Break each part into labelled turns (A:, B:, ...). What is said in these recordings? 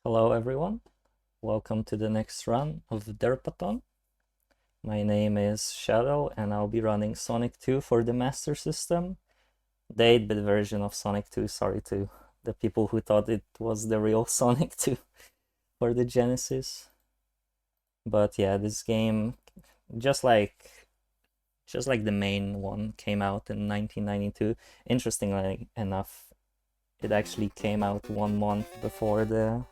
A: Hello everyone, welcome to the next run of Derpathon. My name is Shadow and I'll be running Sonic 2 for the Master System. The 8-bit version of Sonic 2, sorry to the people who thought it was the real Sonic 2 for the Genesis. But yeah, this game, just like the main one, came out in 1992. Interestingly enough, it actually came out 1 month before the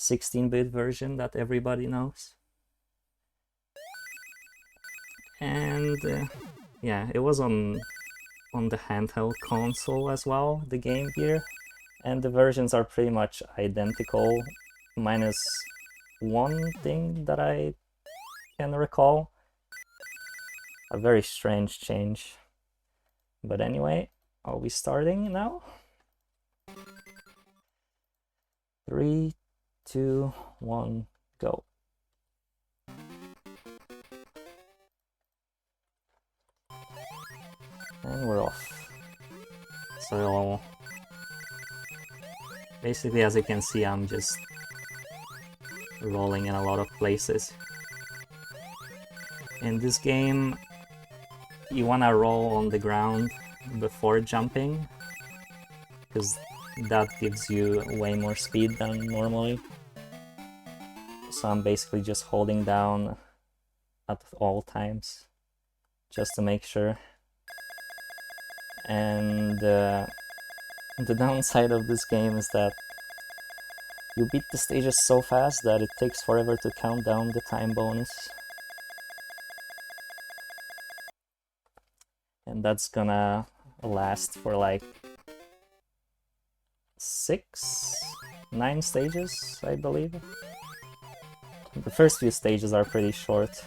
A: 16-bit version that everybody knows. And yeah, it was on the handheld console as well, the Game Gear, and the versions are pretty much identical, minus one thing that I can recall. A very strange change. But anyway, I'll be starting now. 3, 2, 1, go. And we're off. So basically, as you can see, I'm just rolling in a lot of places. In this game, you wanna roll on the ground before jumping, because that gives you way more speed than normally. So I'm basically just holding down at all times, just to make sure. And the downside of this game is that you beat the stages so fast that it takes forever to count down the time bonus. And that's gonna last for like 9 stages, I believe. The first few stages are pretty short.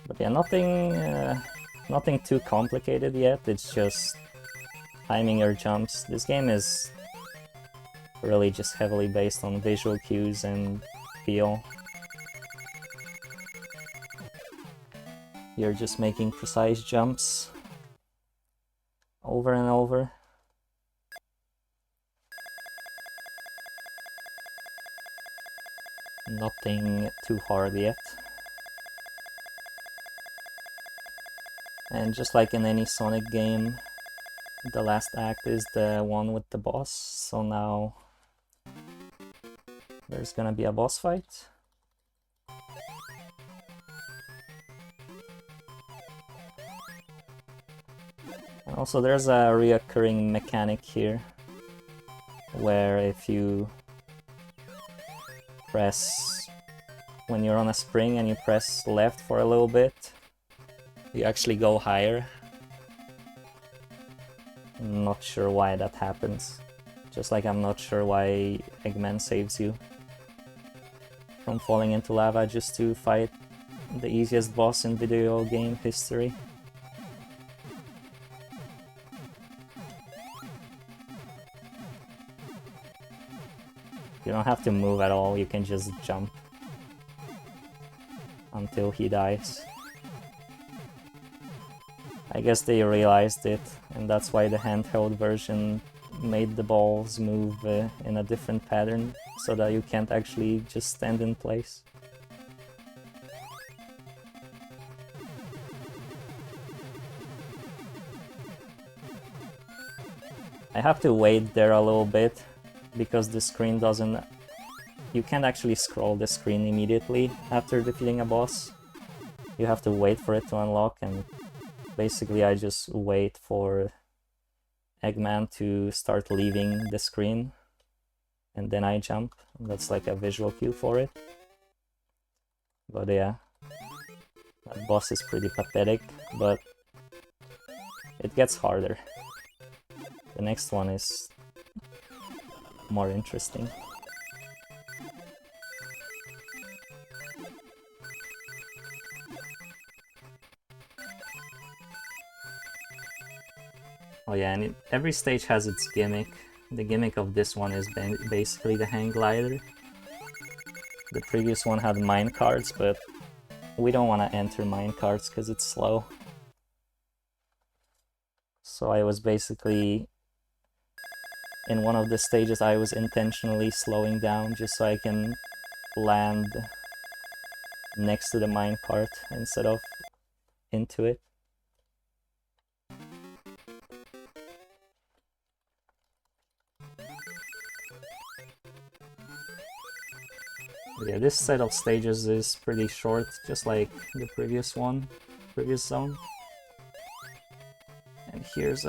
A: But yeah, nothing too complicated yet, it's just timing your jumps. This game is really just heavily based on visual cues and feel. You're just making precise jumps over and over. Nothing too hard yet. And just like in any Sonic game, the last act is the one with the boss, so now there's gonna be a boss fight. And also there's a reoccurring mechanic here, where if you press, when you're on a spring and you press left for a little bit, you actually go higher. I'm not sure why that happens. Just like I'm not sure why Eggman saves you from falling into lava just to fight the easiest boss in video game history. You don't have to move at all, you can just jump until he dies. I guess they realized it, and that's why the handheld version made the balls move in a different pattern, so that you can't actually just stand in place. I have to wait there a little bit, because the screen doesn't... You can't actually scroll the screen immediately after defeating a boss. You have to wait for it to unlock, and basically I just wait for Eggman to start leaving the screen, and then I jump. That's like a visual cue for it. But yeah, that boss is pretty pathetic, but it gets harder. The next one is more interesting. Oh yeah, and every stage has its gimmick. The gimmick of this one is basically the hang glider. The previous one had mine carts, but we don't want to enter mine carts because it's slow. So I was basically in one of the stages I was intentionally slowing down just so I can land next to the minecart instead of into it. But yeah, this set of stages is pretty short, just like the previous zone. And here's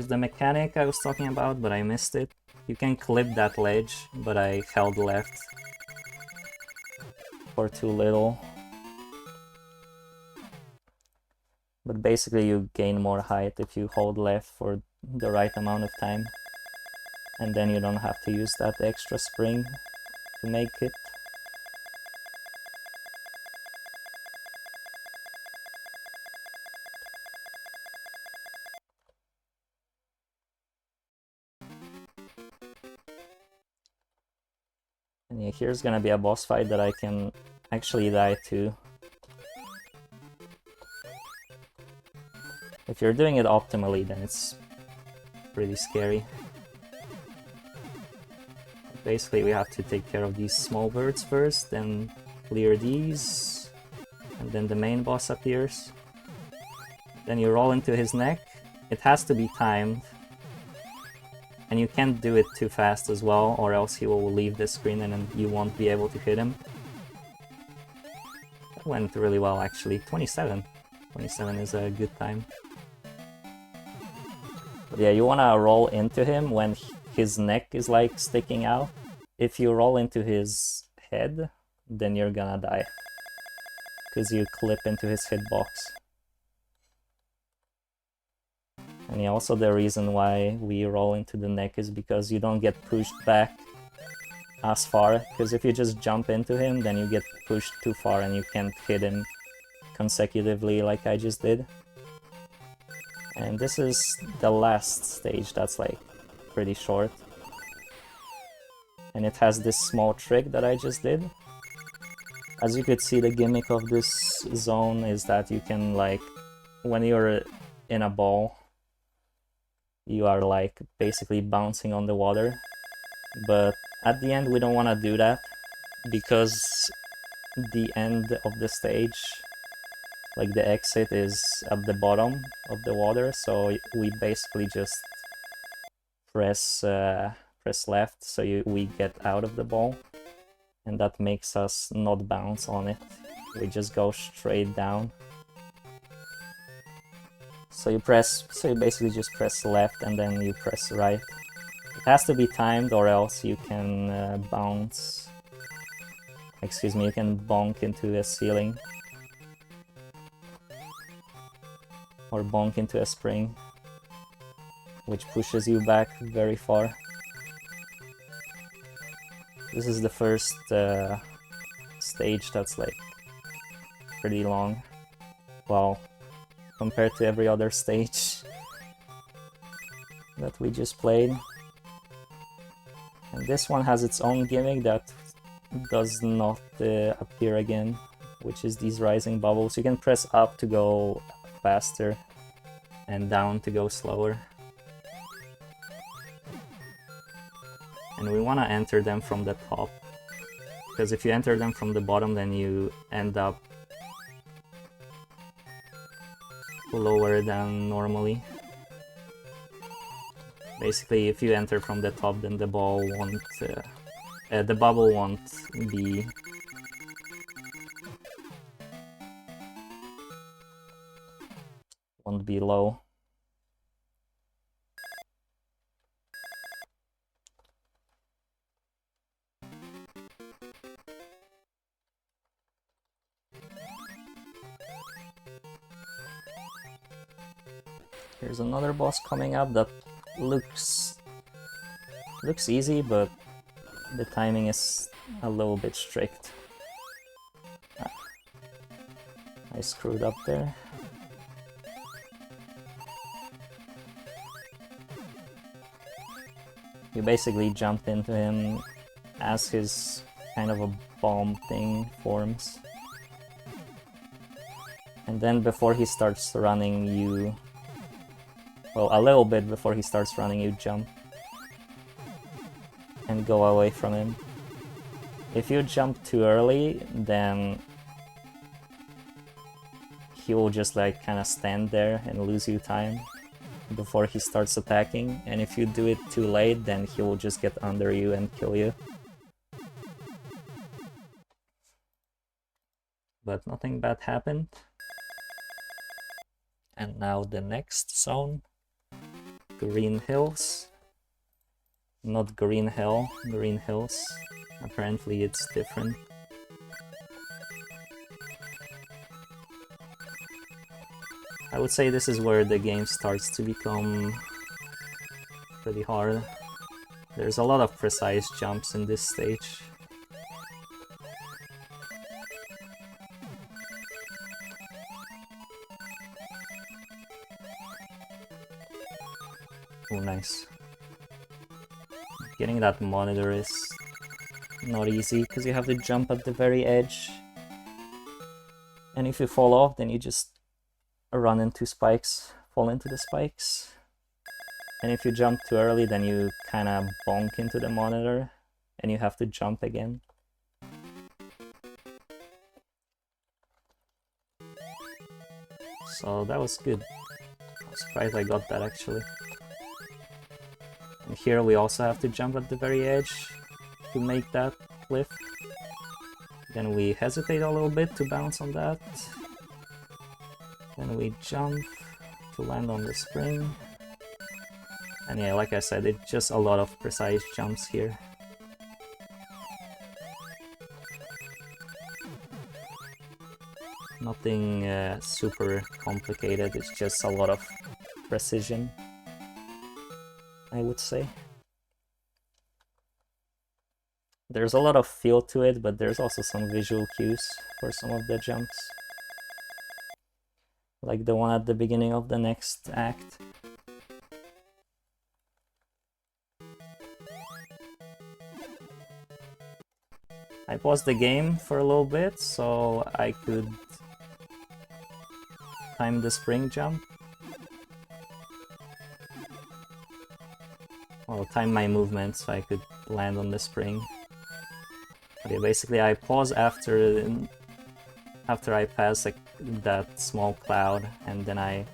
A: the mechanic I was talking about, but I missed it. You can clip that ledge, but I held left for too little. But basically you gain more height if you hold left for the right amount of time. And then you don't have to use that extra spring to make it. And yeah, here's gonna be a boss fight that I can actually die to. If you're doing it optimally, then it's pretty scary. Basically, we have to take care of these small birds first, then clear these, and then the main boss appears. Then you roll into his neck. It has to be timed, and you can't do it too fast as well, or else he will leave the screen and then you won't be able to hit him. That went really well, actually. 27. 27 is a good time. But yeah, you wanna roll into him when his neck is like sticking out. If you roll into his head, then you're gonna die, because you clip into his hitbox. And yeah, also the reason why we roll into the neck is because you don't get pushed back as far, because if you just jump into him, then you get pushed too far and you can't hit him consecutively like I just did. And this is the last stage that's like pretty short. And it has this small trick that I just did. As you could see, the gimmick of this zone is that you can, like, when you're in a ball, you are like basically bouncing on the water. But at the end we don't want to do that, because the end of the stage, like the exit, is at the bottom of the water, so we basically just press left so we get out of the ball, and that makes us not bounce on it. We just go straight down. So you basically just press left and then you press right. It has to be timed, or else you can you can bonk into a ceiling. Or bonk into a spring, which pushes you back very far. This is the first stage that's like pretty long. Well, compared to every other stage that we just played. And this one has its own gimmick that does not appear again, which is these rising bubbles. You can press up to go faster and down to go slower. And we want to enter them from the top, because if you enter them from the bottom, then you end up lower than normally. Basically, if you enter from the top, then the ball won't, the bubble won't be low. Here's another boss coming up that looks easy, but the timing is a little bit strict. I screwed up there. You basically jump into him as his kind of a bomb thing forms. And then before he starts running, Well, a little bit before he starts running, you jump. And go away from him. If you jump too early, then he will just like kind of stand there and lose you time before he starts attacking, and if you do it too late, then he will just get under you and kill you. But nothing bad happened. And now the next zone. Green Hills. Not Green Hill, Green Hills. Apparently it's different. I would say this is where the game starts to become pretty hard. There's a lot of precise jumps in this stage. Oh, nice. Getting that monitor is not easy, because you have to jump at the very edge. And if you fall off, then you just run into spikes, fall into the spikes. And if you jump too early, then you kind of bonk into the monitor, and you have to jump again. So that was good. I'm surprised I got that actually. And here we also have to jump at the very edge to make that cliff. Then we hesitate a little bit to bounce on that. Then we jump to land on the spring. And yeah, like I said, it's just a lot of precise jumps here. Nothing super complicated, it's just a lot of precision, I would say. There's a lot of feel to it, but there's also some visual cues for some of the jumps. Like the one at the beginning of the next act. I paused the game for a little bit so I could time the spring jump. Well, time my movement so I could land on the spring. But yeah, basically I pause after I pass like that small cloud, and then I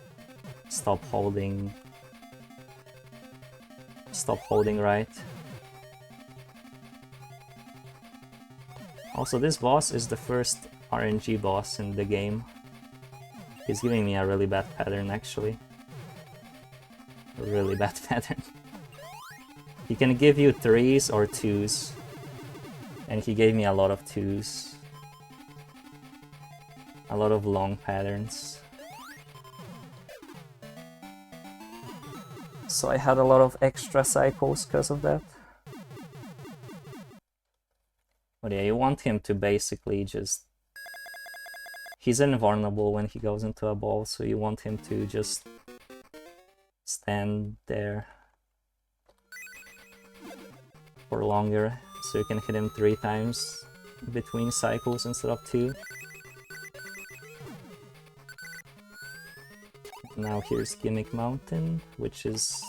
A: stop holding right. Also, this boss is the first RNG boss in the game. He's giving me a really bad pattern, actually. A really bad pattern. He can give you 3s or 2s. And he gave me a lot of 2s. A lot of long patterns. So I had a lot of extra cycles because of that. But yeah, you want him to basically just... He's invulnerable when he goes into a ball, so you want him to just stand there for longer, so you can hit him 3 times between cycles instead of 2. Now here's Gimmick Mountain, which is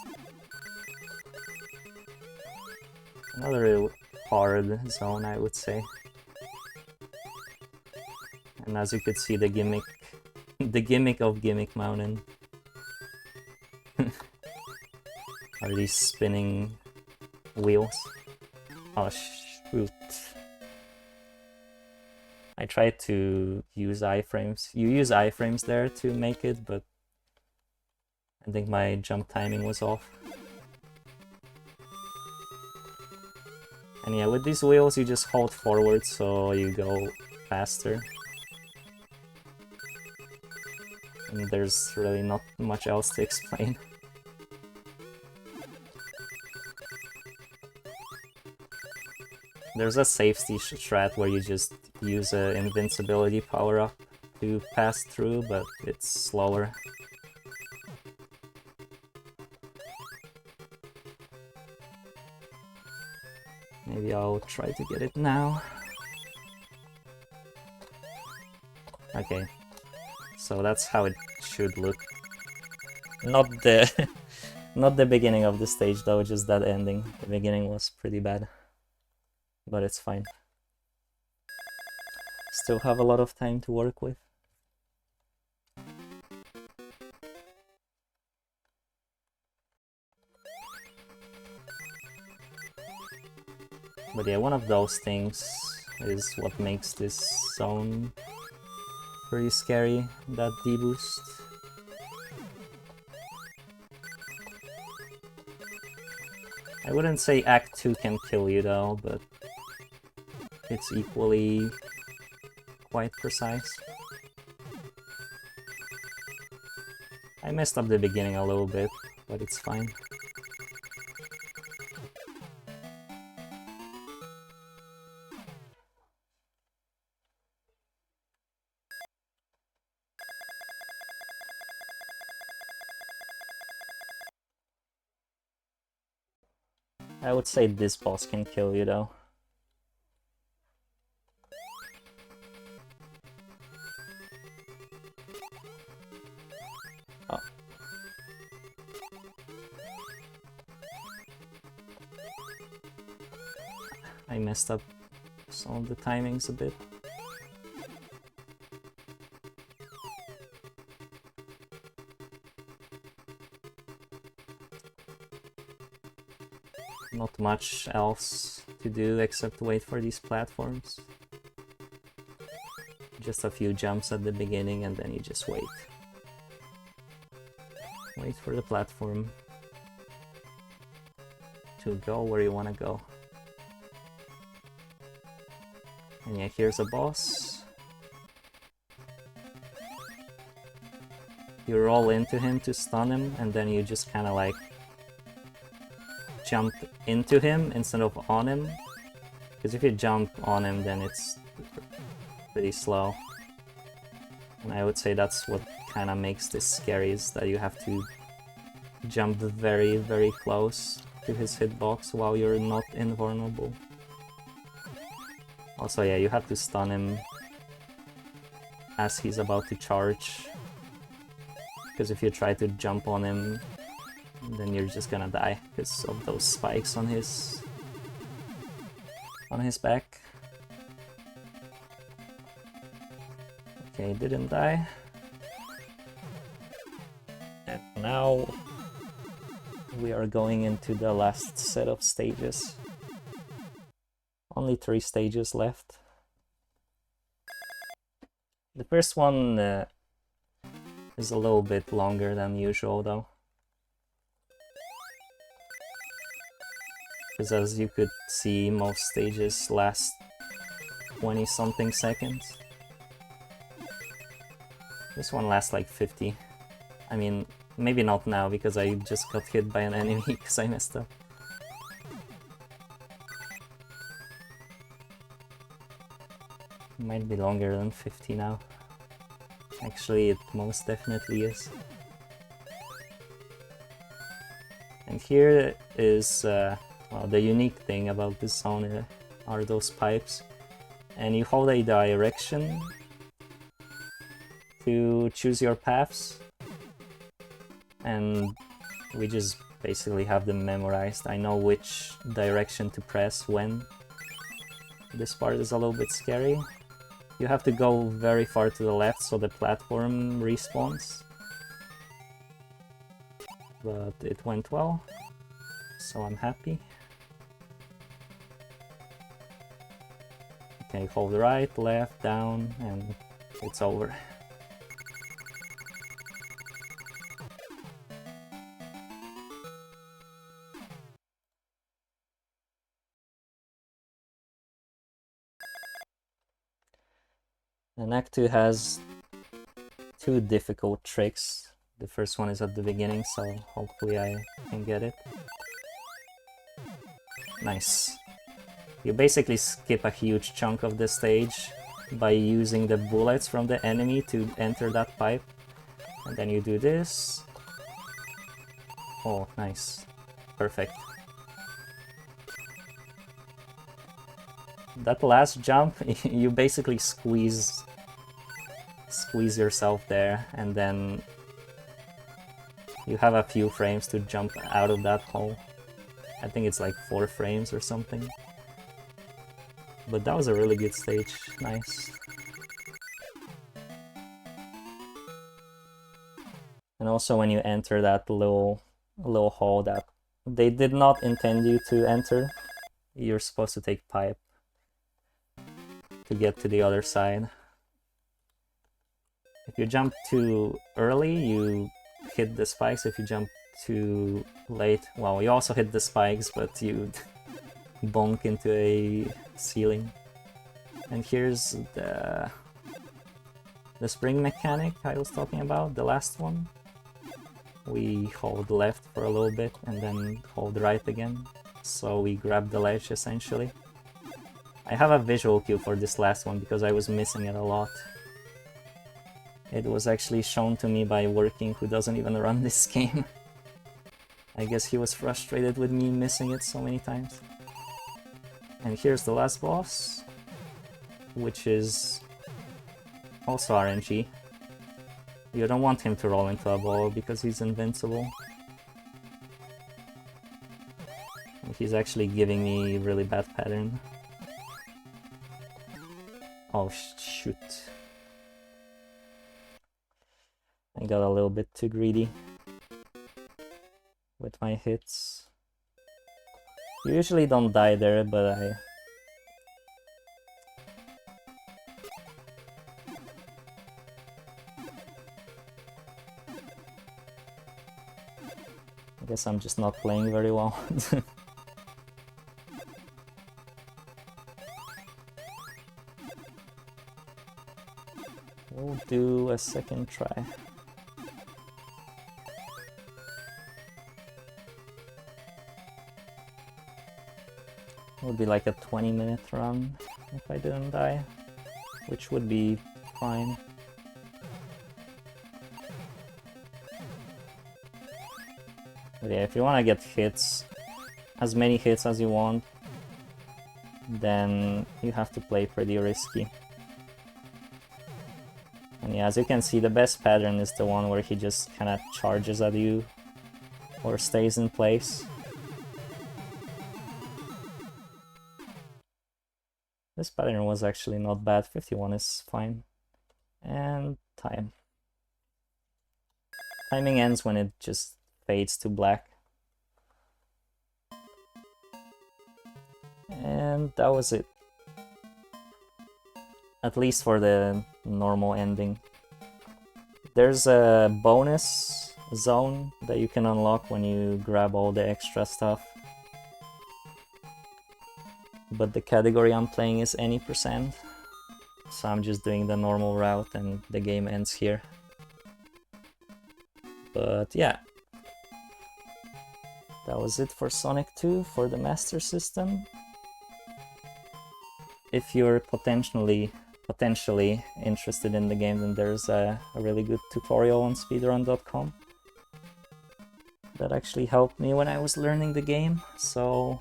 A: another hard zone, I would say. And as you could see, the gimmick of Gimmick Mountain are these spinning wheels. Oh shoot. I tried to use iframes. You use iframes there to make it, but I think my jump timing was off. And yeah, with these wheels you just hold forward so you go faster. And there's really not much else to explain. There's a safety strat where you just use an invincibility power-up to pass through, but it's slower. Maybe I'll try to get it now. Okay, so that's how it should look. Not the Not the beginning of the stage though, just that ending. The beginning was pretty bad. But it's fine. Still have a lot of time to work with. But yeah, one of those things is what makes this zone pretty scary, that D-boost. I wouldn't say Act 2 can kill you though, but it's equally quite precise. I messed up the beginning a little bit, but it's fine. I would say this boss can kill you though. Oh. I messed up some of the timings a bit. Not much else to do except wait for these platforms. Just a few jumps at the beginning and then you just wait. Wait for the platform to go where you want to go. And yeah, here's a boss. You roll into him to stun him and then you just kind of like jump into him instead of on him, because if you jump on him then it's pretty slow, and I would say that's what kind of makes this scary, is that you have to jump very very close to his hitbox while you're not invulnerable. Also yeah, you have to stun him as he's about to charge, because if you try to jump on him then you're just gonna die because of those spikes on his back. Okay, didn't die. And now we are going into the last set of stages. Only 3 stages left. The first one is a little bit longer than usual though. Because as you could see, most stages last 20 something seconds. This one lasts like 50. I mean, maybe not now because I just got hit by an enemy because I messed up. Might be longer than 50 now. Actually, it most definitely is. And here is well, the unique thing about this zone are those pipes, and you hold a direction to choose your paths, and we just basically have them memorized. I know which direction to press when. This part is a little bit scary. You have to go very far to the left so the platform respawns, but it went well, so I'm happy. Okay, hold right, left, down, and it's over. And Act 2 has 2 difficult tricks. The first one is at the beginning, so hopefully I can get it. Nice. You basically skip a huge chunk of the stage by using the bullets from the enemy to enter that pipe. And then you do this. Oh, nice. Perfect. That last jump, you basically squeeze yourself there, and then You have a few frames to jump out of that hole. I think it's like 4 frames or something. But that was a really good stage, nice. And also when you enter that little hole that they did not intend you to enter, you're supposed to take pipe to get to the other side. If you jump too early, you hit the spikes. If you jump too late, well, you also hit the spikes, but you bonk into a ceiling. And here's the spring mechanic I was talking about, the last one. We hold left for a little bit and then hold right again. So we grab the ledge essentially. I have a visual cue for this last one because I was missing it a lot. It was actually shown to me by Working, who doesn't even run this game. I guess he was frustrated with me missing it so many times. And here's the last boss, which is also RNG. You don't want him to roll into a ball because he's invincible. And he's actually giving me really bad pattern. Oh shoot. I got a little bit too greedy with my hits. You usually don't die there, but I guess I'm just not playing very well. We'll do a second try. It would be like a 20-minute run if I didn't die, which would be fine. But yeah, if you want to get hits, as many hits as you want, then you have to play pretty risky. And yeah, as you can see, the best pattern is the one where he just kind of charges at you or stays in place. This pattern was actually not bad. 51 is fine. And time. Timing ends when it just fades to black. And that was it. At least for the normal ending. There's a bonus zone that you can unlock when you grab all the extra stuff. But the category I'm playing is any %, so I'm just doing the normal route and the game ends here. But yeah, that was it for Sonic 2 for the Master System. If you're potentially interested in the game, then there's a really good tutorial on speedrun.com that actually helped me when I was learning the game, so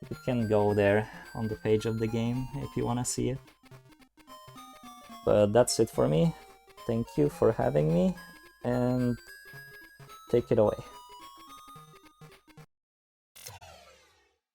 A: you can go there on the page of the game if you want to see it. But that's it for me. Thank you for having me, and take it away.